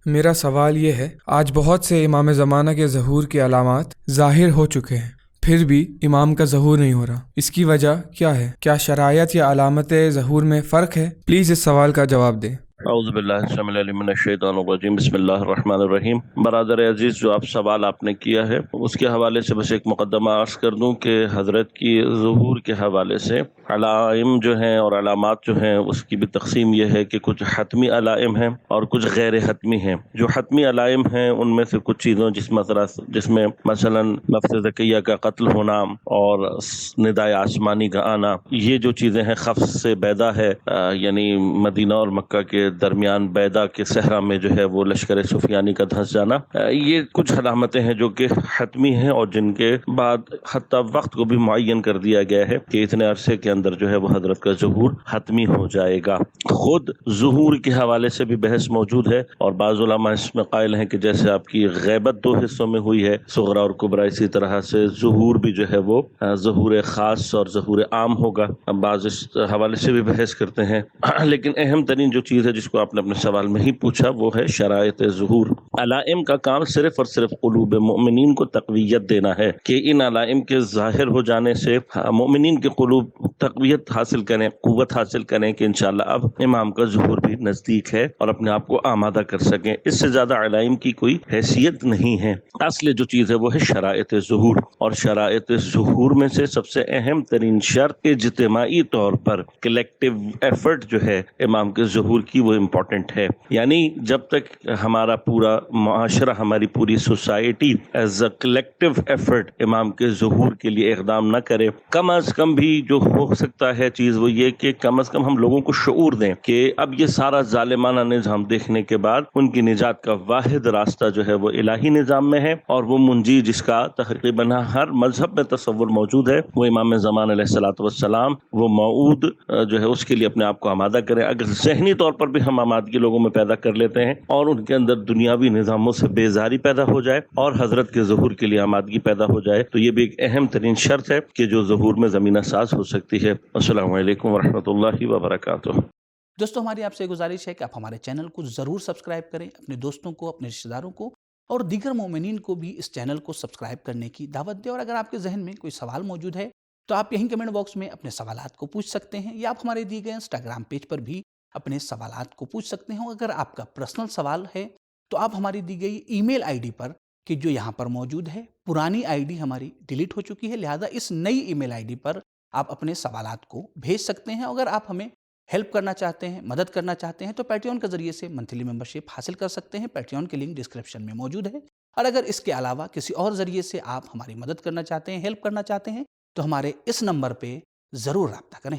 میرا سوال یہ ہے، آج بہت سے امام زمانہ کے ظہور کے علامات ظاہر ہو چکے ہیں، پھر بھی امام کا ظہور نہیں ہو رہا، اس کی وجہ کیا ہے؟ کیا شرائط یا علامت ظہور میں فرق ہے؟ پلیز اس سوال کا جواب دیں۔ اعوذ باللہ السمیع العلیم من الشیطان الرجیم، بسم اللہ الرحمن الرحیم۔ برادر عزیز، جو سوال آپ نے کیا ہے اس کے حوالے سے بس ایک مقدمہ عرض کر دوں کہ حضرت کی ظہور کے حوالے سے علائم جو ہیں اور علامات جو ہیں اس کی بھی تقسیم یہ ہے کہ کچھ حتمی علائم ہیں اور کچھ غیر حتمی ہیں۔ جو حتمی علائم ہیں ان میں سے کچھ چیزوں جس میں مثلا نفس زکیہ کا قتل ہونا اور ندائے آسمانی کا آنا، یہ جو چیزیں ہیں، خفض سے بیدا ہے، یعنی مدینہ اور مکہ کے درمیان بیدا کے صحرا میں جو ہے وہ لشکر سفیانی کا دھنس جانا، یہ کچھ علامتیں ہیں جو کہ حتمی ہیں اور جن کے بعد حتی وقت کو بھی معین کر دیا گیا ہے کہ اتنے عرصے کے اندر جو ہے وہ حضرت کا ظہور حتمی ہو جائے گا۔ خود ظہور کے حوالے سے بھی بحث موجود ہے اور بعض علماء اس میں قائل ہیں کہ جیسے آپ کی غیبت دو حصوں میں ہوئی ہے، صغرا اور کبرا، اسی طرح سے ظہور بھی جو ہے وہ ظہور خاص اور ظہور عام ہوگا۔ بعض اس حوالے سے بھی بحث کرتے ہیں، لیکن اہم ترین جو چیز ہے جس کو آپ نے اپنے سوال میں ہی پوچھا وہ ہے شرائط ظہور۔ علائم کا کام صرف اور صرف قلوب مومنین کو تقویت دینا ہے کہ ان علائم کے ظاہر ہو جانے سے مومنین کے قلوب تقویت حاصل کریں، قوت حاصل کریں کہ انشاءاللہ اب امام کا ظہور بھی نزدیک ہے اور اپنے آپ کو آمادہ کر سکیں۔ اس سے زیادہ علائم کی کوئی حیثیت نہیں ہے۔ اصل جو چیز ہے وہ ہے شرائط ظہور، اور شرائط ظہور میں سے سب سے اہم ترین شرط اجتماعی طور پر کلیکٹیو ایفرٹ جو ہے امام کے ظہور کی، وہ امپورٹنٹ ہے۔ یعنی جب تک ہمارا پورا معاشرہ، ہماری پوری society as a collective effort امام کے ظہور کے لیے اقدام نہ کرے، کم از کم بھی جو ہو سکتا ہے چیز وہ یہ کہ کم از کم ہم لوگوں کو شعور دیں کہ اب یہ سارا ظالمانہ نظام دیکھنے کے بعد ان کی نجات کا واحد راستہ جو ہے وہ الہی نظام میں ہے، اور وہ منجی جس کا تقریباً ہر مذہب میں تصور موجود ہے وہ امام زمان علیہ الصلوۃ والسلام، وہ موعود جو ہے اس کے لیے اپنے آپ کو آمادہ کریں۔ اگر ذہنی طور پر بھی ہم آمادگی لوگوں میں پیدا کر لیتے ہیں اور ان کے اندر دنیاوی نظاموں سے بیزاری پیدا ہو جائے اور حضرت کے ظہور کے لیے آمادگی پیدا ہو جائے، تو یہ بھی ایک اہم ترین شرط ہے کہ جو ظہور میں زمینہ ساز ہو سکتی ہے۔ السلام علیکم ورحمۃ اللہ وبرکاتہ۔ دوستو، ہماری آپ سے گزارش ہے کہ آپ ہمارے چینل کو ضرور سبسکرائب کریں، اپنے دوستوں کو، اپنے رشتہ داروں کو اور دیگر مومنین کو بھی اس چینل کو سبسکرائب کرنے کی دعوت دیں۔ اور اگر آپ کے ذہن میں کوئی سوال موجود ہے تو آپ یہیں کمنٹ باکس میں اپنے سوالات کو پوچھ سکتے ہیں، یا آپ ہمارے دیے گئے انسٹاگرام پیج پر بھی اپنے سوالات کو پوچھ سکتے ہیں۔ اگر آپ کا پرسنل سوال ہے تو آپ ہماری دی گئی ای میل آئی ڈی پر، کہ جو یہاں پر موجود ہے، پرانی آئی ڈی ہماری ڈیلیٹ ہو چکی ہے، لہذا اس نئی ای میل آئی ڈی پر آپ اپنے سوالات کو بھیج سکتے ہیں۔ اگر آپ ہمیں ہیلپ کرنا چاہتے ہیں، مدد کرنا چاہتے ہیں، تو پیٹریون کے ذریعے سے منتھلی ممبرشپ حاصل کر سکتے ہیں۔ پیٹریون کی لنک ڈسکرپشن میں موجود ہے۔ اور اگر اس کے علاوہ کسی اور ذریعے سے آپ ہماری مدد کرنا چاہتے ہیں، ہیلپ کرنا چاہتے ہیں، تو ہمارے اس نمبر پہ ضرور رابطہ کریں۔